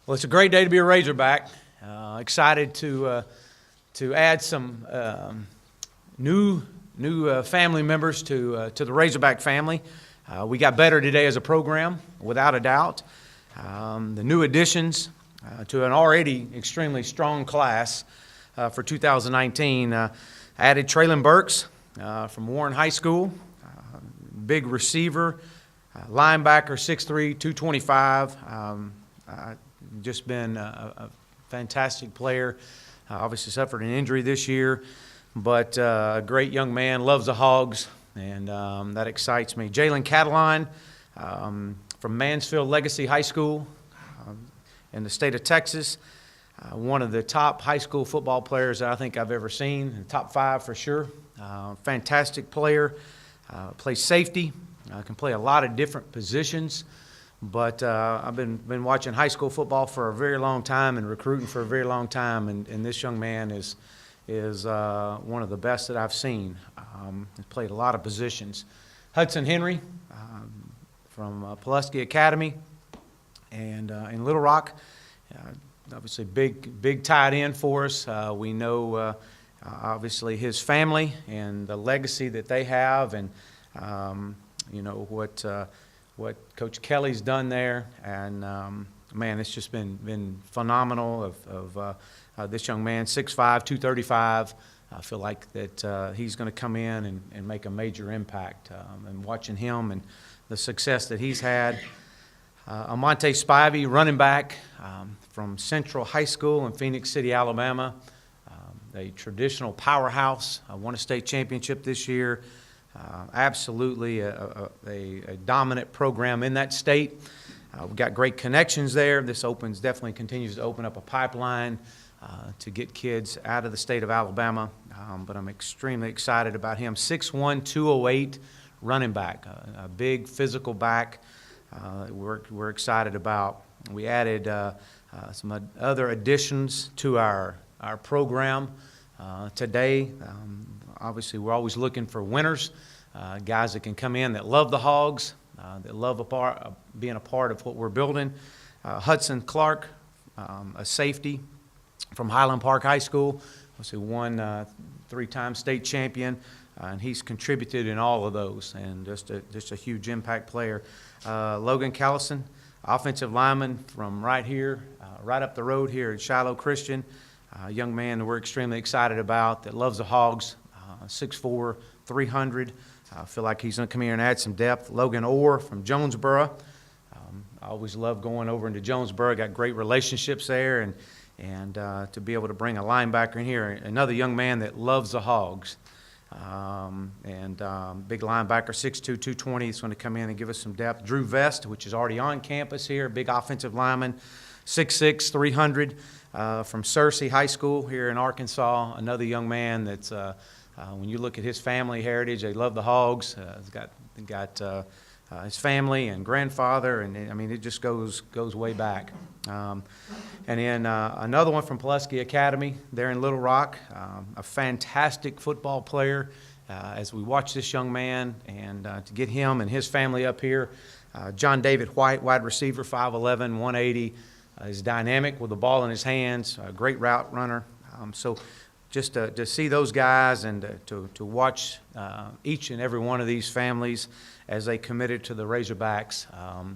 Well, it's a great day to be a Razorback. Excited to add some new family members to the Razorback family. We got better today as a program, without a doubt. The new additions to an already extremely strong class for 2019 added Traylon Burks from Warren High School, big receiver, linebacker, 6'3", 225. Just been a fantastic player. Obviously suffered an injury this year, but a great young man, loves the Hogs, and that excites me. Jalen Catalan from Mansfield Legacy High School in the state of Texas. One of the top high school football players that I think I've ever seen, top 5 for sure. Fantastic player, plays safety, can play a lot of different positions. But I've been watching high school football for a very long time and recruiting for a very long time, and this young man is one of the best that I've seen. He's played a lot of positions. Hudson Henry from Pulaski Academy and in Little Rock, obviously big tight end for us. We know obviously his family and the legacy that they have, and you know what Coach Kelly's done there, and man, it's just been phenomenal of this young man, 6'5", 235. I feel like that he's going to come in and make a major impact, and watching him and the success that he's had. Amante Spivey, running back from Central High School in Phoenix City, Alabama, a traditional powerhouse. Won a state championship this year. Absolutely a dominant program in that state. We've got great connections there. This definitely continues to open up a pipeline to get kids out of the state of Alabama. But I'm extremely excited about him. 6'1", 208 running back, a big physical back. We're excited about. We added some other additions to our program today. Obviously, we're always looking for winners, guys that can come in that love the Hogs, that love being a part of what we're building. Hudson Clark, a safety from Highland Park High School, obviously won 3-time state champion, and he's contributed in all of those, and just a huge impact player. Logan Callison, offensive lineman from right here, right up the road here at Shiloh Christian, a young man that we're extremely excited about that loves the Hogs. 6'4", 300. I feel like he's going to come here and add some depth. Logan Orr from Jonesboro. I always love going over into Jonesboro. Got great relationships there, and to be able to bring a linebacker in here, another young man that loves the Hogs. Big linebacker, 6'2", 220. He's going to come in and give us some depth. Drew Vest, which is already on campus here, big offensive lineman, 6'6", 300, from Searcy High School here in Arkansas. Another young man that's when you look at his family heritage, they love the Hogs. He's got his family and grandfather, and I mean it just goes way back. And then another one from Pulaski Academy there in Little Rock, a fantastic football player. As we watch this young man, and to get him and his family up here, John David White, wide receiver, 5'11", 180, is dynamic with the ball in his hands, a great route runner. So just to see those guys and to watch each and every one of these families as they committed to the Razorbacks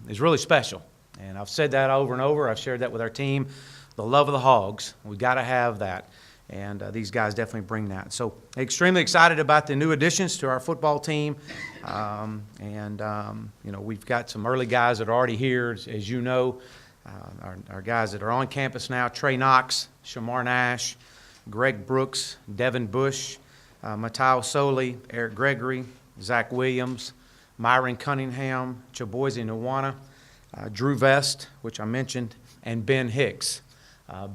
is really special. And I've said that over and over. I've shared that with our team. The love of the Hogs, we got to have that. And these guys definitely bring that. So extremely excited about the new additions to our football team. You know, we've got some early guys that are already here, as you know. Our guys that are on campus now, Trey Knox, Shamar Nash, Greg Brooks, Devin Bush, Mateo Soli, Eric Gregory, Zach Williams, Myron Cunningham, Chaboise Nwana, Drew Vest, which I mentioned, and Ben Hicks.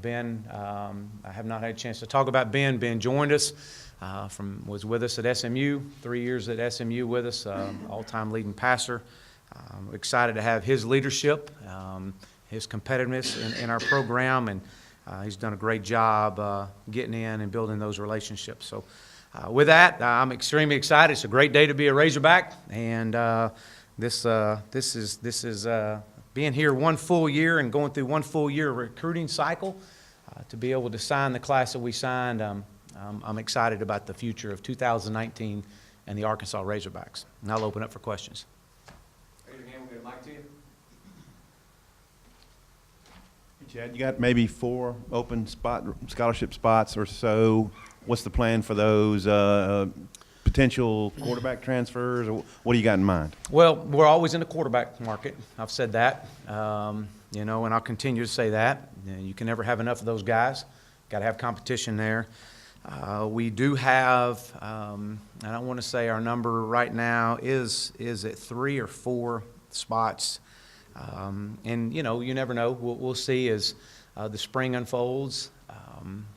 Ben, I have not had a chance to talk about Ben. Ben joined us, was with us at SMU, 3 years at SMU with us, all-time leading passer. Excited to have his leadership, his competitiveness in our program, and he's done a great job getting in and building those relationships. So with that, I'm extremely excited. It's a great day to be a Razorback, and this is being here one full year and going through one full year recruiting cycle, to be able to sign the class that we signed, I'm excited about the future of 2019 and the Arkansas Razorbacks. And I'll open up for questions. Raise your hand, we'll get a mic to you. Chad, you got maybe 4 open scholarship spots or so. What's the plan for those potential quarterback transfers, or what do you got in mind? Well, we're always in the quarterback market. I've said that, and I'll continue to say that. You can never have enough of those guys. Got to have competition there. We do have, and I want to say our number right now is at 3 or 4 spots. And you never know. We'll see as the spring unfolds,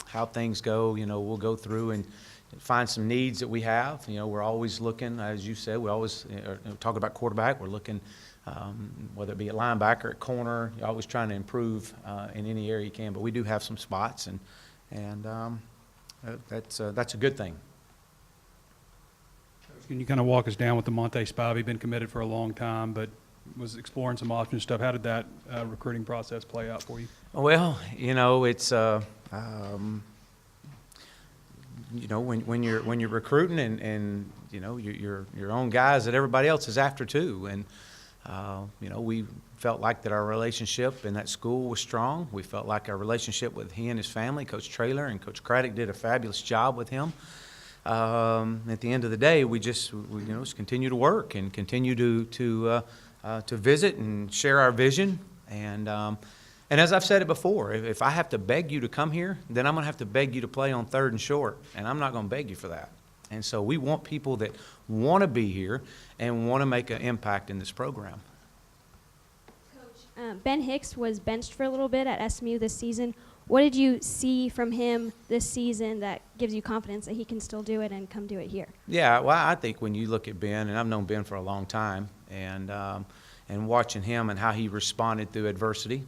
how things go. We'll go through and find some needs that we have. We're always looking, as you said, we always talk about quarterback. We're looking, whether it be at linebacker, at corner, you're always trying to improve in any area you can. But we do have some spots, and that's a good thing. Can you kind of walk us down with Amante Spivey? Been committed for a long time, but was exploring some options stuff. How did that recruiting process play out for you? Well, it's when you're recruiting and your own guys that everybody else is after too, and we felt like that our relationship in that school was strong. We felt like our relationship with he and his family, Coach Traylor and Coach Craddock, did a fabulous job with him. At the end of the day, we just continue to work and continue to visit and share our vision. And as I've said it before, if I have to beg you to come here, then I'm going to have to beg you to play on 3rd and short, and I'm not going to beg you for that. And so we want people that want to be here and want to make an impact in this program. Coach, Ben Hicks was benched for a little bit at SMU this season. What did you see from him this season that gives you confidence that he can still do it and come do it here? Yeah, well, I think when you look at Ben, and I've known Ben for a long time, and watching him and how he responded through adversity,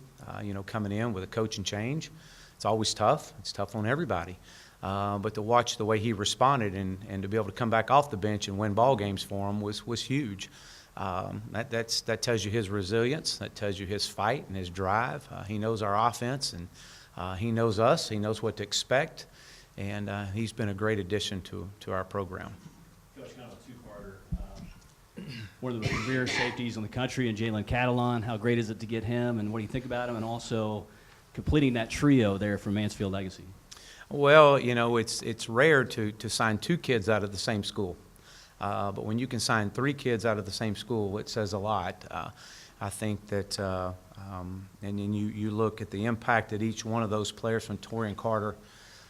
coming in with a coaching change, it's always tough. It's tough on everybody. But to watch the way he responded and to be able to come back off the bench and win ball games for him was huge. That tells you his resilience. That tells you his fight and his drive. He knows our offense, and he knows us. He knows what to expect, and he's been a great addition to our program. Coach, kind of a two-parter. One of the premier safeties in the country, and Jalen Catalan. How great is it to get him, and what do you think about him? And also completing that trio there for Mansfield Legacy. Well, it's rare to sign 2 kids out of the same school. But when you can sign 3 kids out of the same school, it says a lot. I think that, and then you look at the impact that each one of those players, from Torian Carter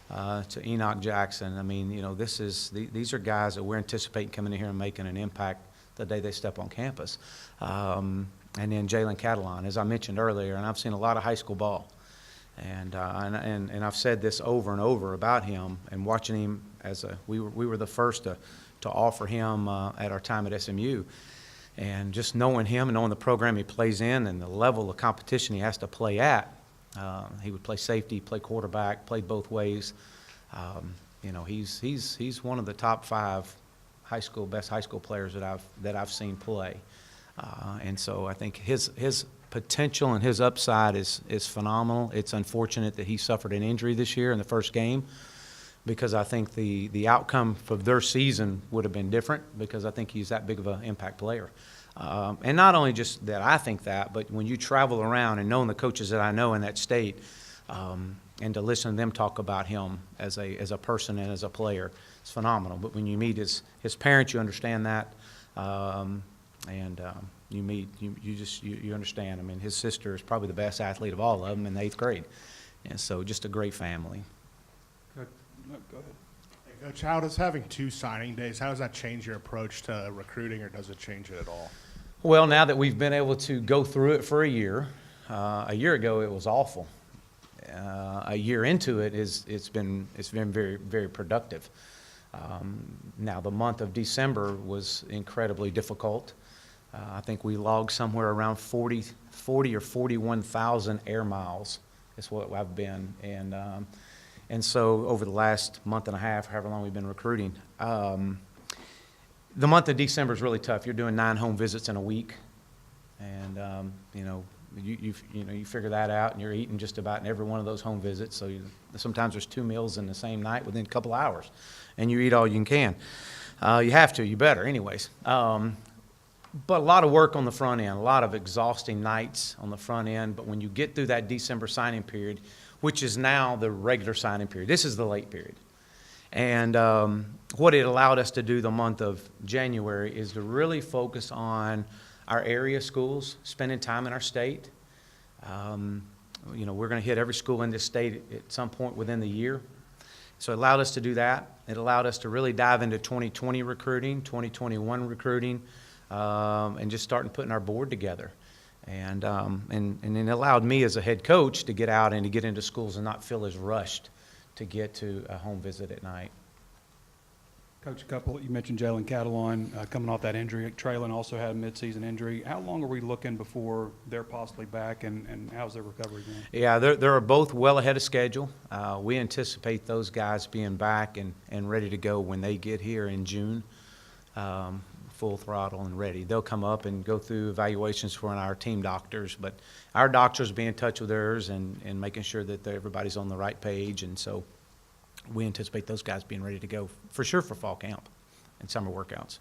to Enoch Jackson. I mean, these are guys that we're anticipating coming in here and making an impact the day they step on campus. And then Jalen Catalan, as I mentioned earlier, and I've seen a lot of high school ball. And I've said this over and over about him, and watching him we were the first to offer him at our time at SMU. And just knowing him and knowing the program he plays in and the level of competition he has to play at, he would play safety, play quarterback, played both ways. He's one of the top 5 best high school players that I've seen play. And so I think his potential and his upside is phenomenal. It's unfortunate that he suffered an injury this year in the first game, because I think the outcome for their season would have been different, because I think he's that big of an impact player. And not only just that I think that, but when you travel around and knowing the coaches that I know in that state, and to listen to them talk about him as a person and as a player, it's phenomenal. But when you meet his parents, you understand that, you understand. I mean, his sister is probably the best athlete of all of them in the 8th grade, and so just a great family. Go ahead. Hey, Coach, how does having 2 signing days, how does that change your approach to recruiting, or does it change it at all? Well, now that we've been able to go through it for a year ago it was awful. A year into it, it's been very, very productive. Now the month of December was incredibly difficult. I think we logged somewhere around 40 or 41,000 air miles is what I've been. And so over the last month and a half, however long we've been recruiting, the month of December is really tough. You're doing 9 home visits in a week. And, you figure that out, and you're eating just about in every one of those home visits. So sometimes there's 2 meals in the same night within a couple hours, and you eat all you can. You have to, you better anyways. But a lot of work on the front end, a lot of exhausting nights on the front end. But when you get through that December signing period, which is now the regular signing period, this is the late period. And what it allowed us to do the month of January is to really focus on our area schools, spending time in our state. We're going to hit every school in this state at some point within the year. So it allowed us to do that. It allowed us to really dive into 2020 recruiting, 2021 recruiting, and just starting putting our board together. And it allowed me as a head coach to get out and to get into schools and not feel as rushed to get to a home visit at night. Coach, you mentioned Jalen Catalan coming off that injury. Traylon also had a midseason injury. How long are we looking before they're possibly back, and how's their recovery going? Yeah, they're both well ahead of schedule. We anticipate those guys being back and ready to go when they get here in June, full throttle and ready. They'll come up and go through evaluations for our team doctors, but our doctors be in touch with theirs and making sure that everybody's on the right page, and so we anticipate those guys being ready to go for sure for fall camp and summer workouts.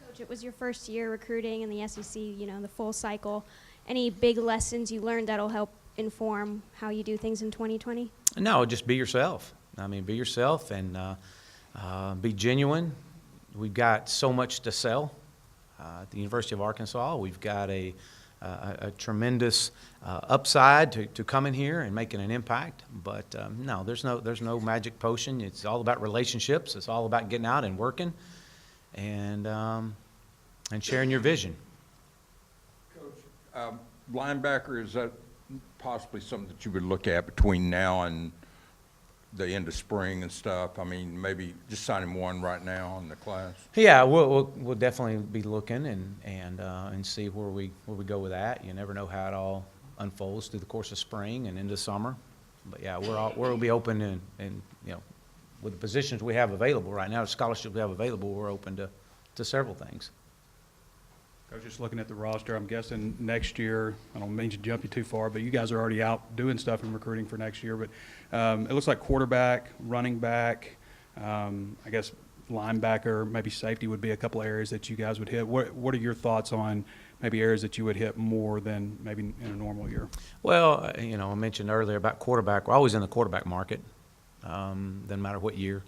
Coach, it was your first year recruiting in the SEC, the full cycle. Any big lessons you learned that'll help inform how you do things in 2020? No, just be yourself. Be yourself and be genuine. We've got so much to sell. At the University of Arkansas, we've got a tremendous upside to coming here and making an impact. But no, there's no magic potion. It's all about relationships. It's all about getting out and working, and sharing your vision. Coach, linebacker, is that possibly something that you would look at between now and the end of spring and stuff? Maybe just signing one right now in the class. Yeah, we'll definitely be looking and see where we go with that. You never know how it all unfolds through the course of spring and into summer. But yeah, we'll be open and with the positions we have available right now, the scholarships we have available, we're open to several things. I was just looking at the roster. I'm guessing next year, I don't mean to jump you too far, but you guys are already out doing stuff in recruiting for next year. But it looks like quarterback, running back, I guess linebacker, maybe safety would be a couple of areas that you guys would hit. What are your thoughts on maybe areas that you would hit more than maybe in a normal year? Well, I mentioned earlier about quarterback. We're always in the quarterback market, doesn't matter what year.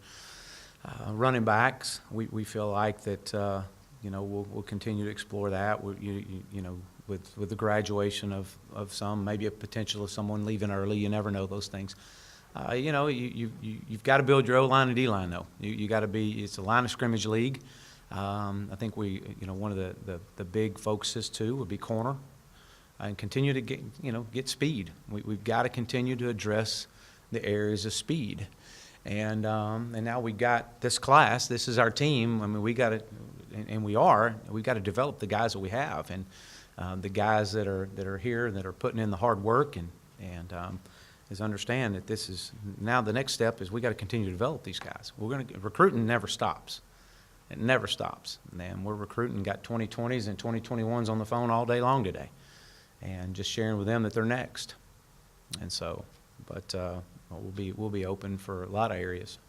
Running backs, we feel like that. We'll continue to explore that. With the graduation of some, maybe a potential of someone leaving early. You never know those things. You've got to build your O-line and D-line though. You got to be. It's a line of scrimmage league. I think one of the big focuses too would be corner, and continue to get speed. We've got to continue to address the areas of speed. And now we've got this class. This is our team. We got to. And we've got to develop the guys that we have, and the guys that are here that are putting in the hard work and is understand that this is now the next step is we got to continue to develop these guys. Recruiting never stops. It never stops. And we're recruiting, got 2020s and 2021s on the phone all day long today, and just sharing with them that they're next. And so, but we'll be open for a lot of areas.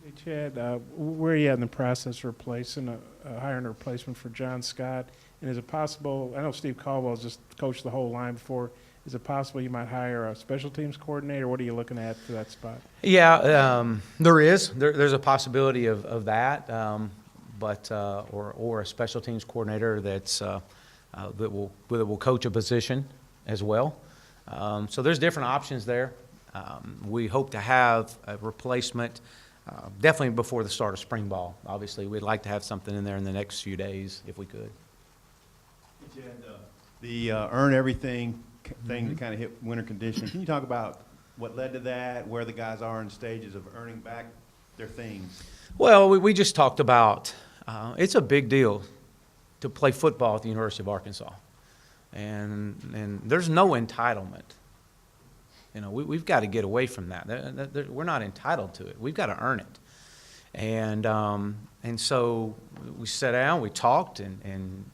Hey, Chad, where are you at in the process of replacing hiring a replacement for John Scott? And is it possible, I know Steve Caldwell's just coached the whole line before, is it possible you might hire a special teams coordinator? What are you looking at for that spot? Yeah, there is. There's a possibility of that, but or a special teams coordinator that will coach a position as well. So there's different options there. We hope to have a replacement definitely before the start of spring ball. Obviously, we'd like to have something in there in the next few days if we could. The earn everything thing to kind of hit winter conditions. Can you talk about what led to that, where the guys are in stages of earning back their things? Well, we just talked about it's a big deal to play football at the University of Arkansas, and there's no entitlement. We've got to get away from that. We're not entitled to it. We've got to earn it. And so we sat down, we talked, and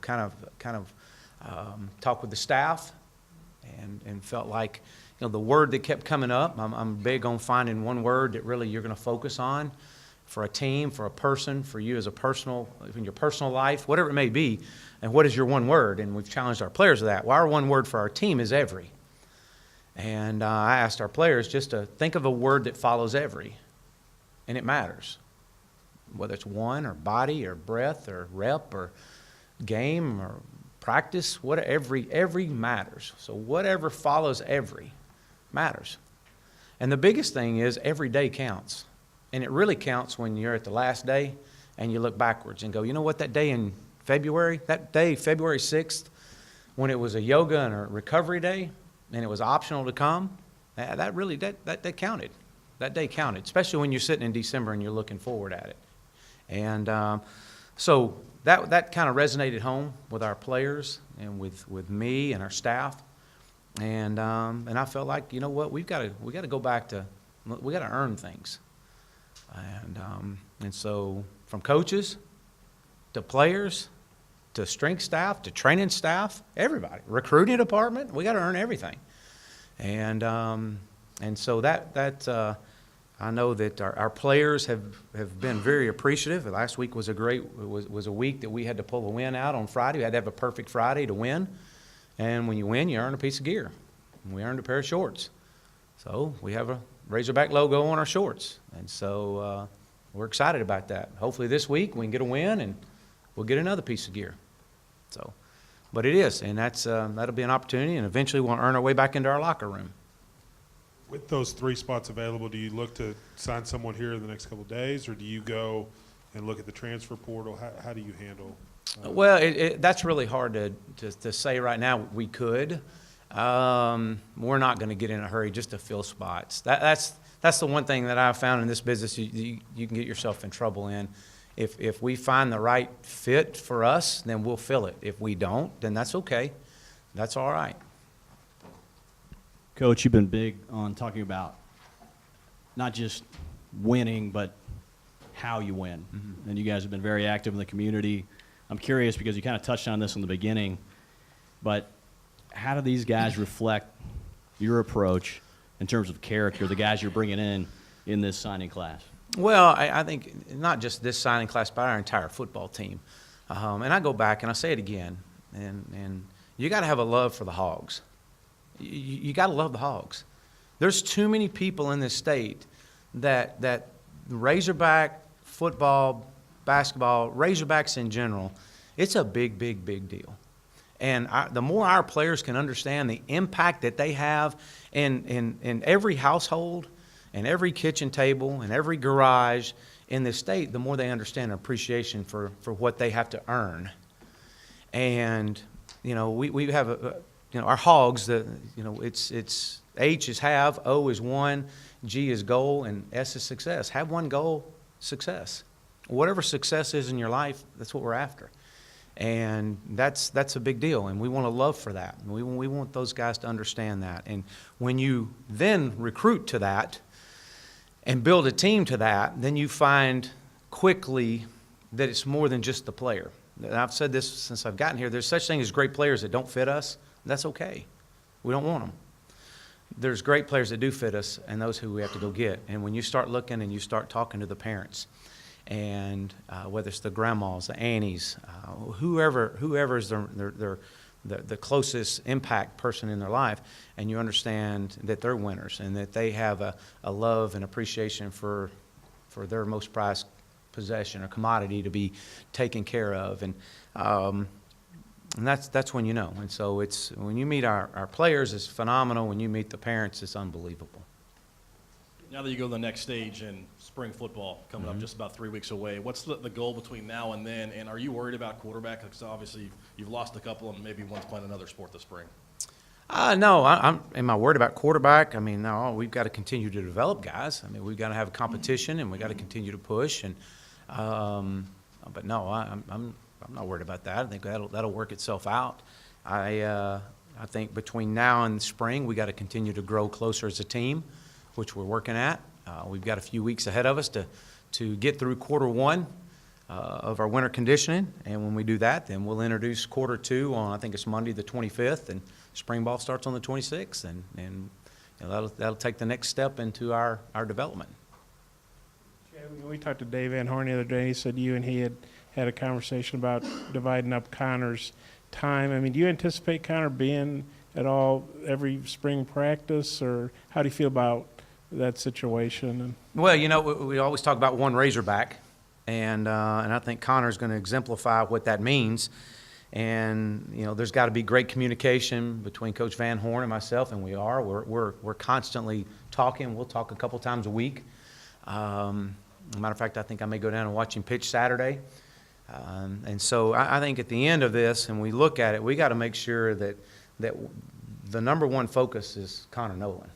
kind of talked with the staff, and felt like, the word that kept coming up, I'm big on finding one word that really you're going to focus on for a team, for a person, for you as a personal, in your personal life, whatever it may be, and what is your one word? And we've challenged our players with that. Well, our one word for our team is every. And I asked our players just to think of a word that follows every, and it matters. Whether it's one or body or breath or rep or game or practice, every matters. So whatever follows every matters. And the biggest thing is every day counts. And it really counts when you're at the last day and you look backwards and go, you know what, that day in February, February 6th, when it was a yoga and a recovery day and it was optional to come, that counted. That day counted, especially when you're sitting in December and you're looking forward at it. And so that kind of resonated home with our players and with me and our staff. And I felt like, you know what, we got to go back to, we got to earn things. And so from coaches to players to strength staff to training staff, everybody, recruiting department, we got to earn everything. And so that I know that our players have been very appreciative. Last week was was a week that we had to pull a win out on Friday. We had to have a perfect Friday to win. And when you win, you earn a piece of gear. And we earned a pair of shorts. So we have a Razorback logo on our shorts. And so we're excited about that. Hopefully this week we can get a win and we'll get another piece of gear. So, but it is, and that'll be an opportunity, and eventually we'll earn our way back into our locker room. With those 3 spots available, do you look to sign someone here in the next couple of days, or do you go and look at the transfer portal? How do you handle? Well, that's really hard to say right now. We could. We're not going to get in a hurry just to fill spots. That's the one thing that I've found in this business you can get yourself in trouble in. If we find the right fit for us, then we'll fill it. If we don't, then that's okay. That's all right. Coach, you've been big on talking about not just winning, but how you win. Mm-hmm. And you guys have been very active in the community. I'm curious because you kind of touched on this in the beginning, but how do these guys reflect your approach in terms of character, the guys you're bringing in this signing class? Well, I think not just this signing class, but our entire football team. And I go back and I say it again, and you got to have a love for the Hogs. You got to love the Hogs. There's too many people in this state that Razorback football, basketball, Razorbacks in general, it's a big, big, big deal. And the more our players can understand the impact that they have in every household, and every kitchen table, and every garage in this state, the more they understand appreciation for what they have to earn. And, we have our Hogs, it's H is have, O is one, G is goal, and S is success. Have one goal, success. Whatever success is in your life, that's what we're after. And that's a big deal, and we want a love for that. We want those guys to understand that. And when you then recruit to that and build a team to that, then you find quickly that it's more than just the player. And I've said this since I've gotten here. There's such thing as great players that don't fit us. That's okay. We don't want them. There's great players that do fit us, and those who we have to go get. And when you start looking and you start talking to the parents, and whether it's the grandmas, the aunties, whoever is the closest impact person in their life, and you understand that they're winners and that they have a love and appreciation for their most prized possession or commodity to be taken care of, and that's when you know. And so it's when you meet our players, it's phenomenal. When you meet the parents, it's unbelievable. Now that you go to the next stage in spring football coming up just about 3 weeks away, what's the goal between now and then? And are you worried about quarterback? Because obviously you've lost a couple and maybe one's playing another sport this spring. No, am I worried about quarterback? I mean, no, we've got to continue to develop guys. I mean, we've got to have a competition and we've got to continue to push. And but no, I'm not worried about that. I think that'll work itself out. I think between now and the spring, we got to continue to grow closer as a team, which we're working at. We've got a few weeks ahead of us to get through quarter one of our winter conditioning. And when we do that, then we'll introduce quarter 2 on, I think it's Monday the 25th, and spring ball starts on the 26th. And you know, that'll take the next step into our development. Yeah, we talked to Dave Van Horn the other day. He said you and he had a conversation about dividing up Connor's time. I mean, do you anticipate Connor being at all every spring practice, or how do you feel about that situation? Well, you know, we always talk about one Razorback, and I think Connor's going to exemplify what that means. And you know, there's got to be great communication between Coach Van Horn and myself, and we're constantly talking. We'll talk a couple times a week. As a matter of fact, I think I may go down and watch him pitch Saturday. And so I think at the end of this, and we look at it, we got to make sure that the number one focus is Connor Nolan.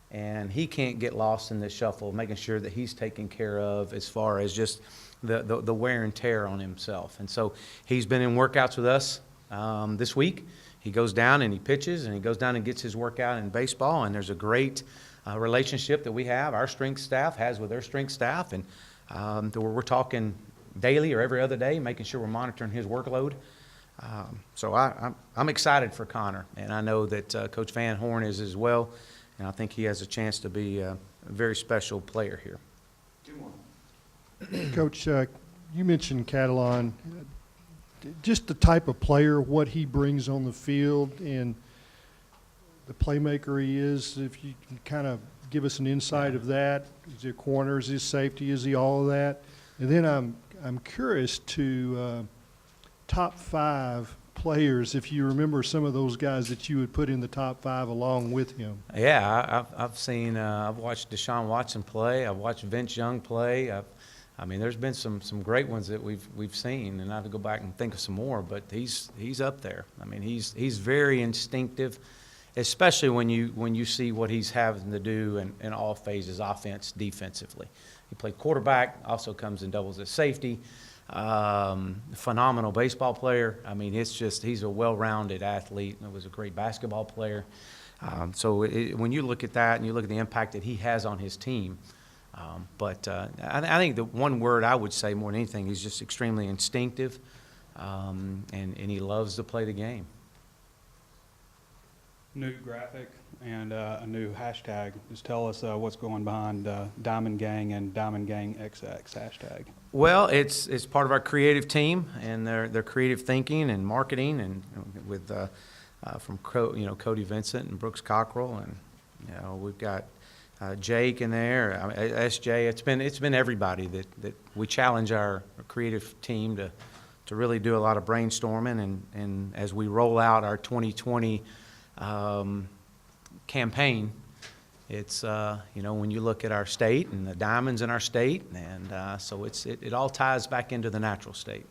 And he can't get lost in this shuffle, making sure that he's taken care of as far as just the wear and tear on himself. And so he's been in workouts with us this week. He goes down and he pitches, and he goes down and gets his workout in baseball. And there's a great relationship that we have, our strength staff has with their strength staff. And we're talking daily or every other day, making sure we're monitoring his workload. So I'm excited for Connor, and I know that Coach Van Horn is as well, and I think he has a chance to be a very special player here. 2 more. Coach, you mentioned Catalan. Just the type of player, what he brings on the field, and the playmaker he is, if you can kind of give us an insight of that. Is he a corner? Is he safety? Is he all of that? And then I'm curious to top 5 players, if you remember some of those guys that you would put in the top 5 along with him. Yeah, I've watched Deshaun Watson play. I've watched Vince Young play. I mean, there's been some great ones that we've seen, and I have to go back and think of some more. But he's up there. I mean, he's very instinctive, especially when you see what he's having to do in all phases, offense, defensively. He played quarterback, also comes in doubles as safety. Phenomenal baseball player. I mean, he's a well-rounded athlete, and was a great basketball player. So when you look at that and you look at the impact that he has on his team, I think the one word I would say more than anything, he's just extremely instinctive, and he loves to play the game. New graphic and a new hashtag. Just tell us what's going behind Diamond Gang and Diamond Gang XX hashtag. Well, it's part of our creative team and their creative thinking and marketing, and with from Cody Vincent and Brooks Cockrell, and we've got Jake in there, SJ. It's been everybody that we challenge our creative team to really do a lot of brainstorming, and as we roll out our 2020 campaign, it's when you look at our state and the diamonds in our state, and so it all ties back into the natural state.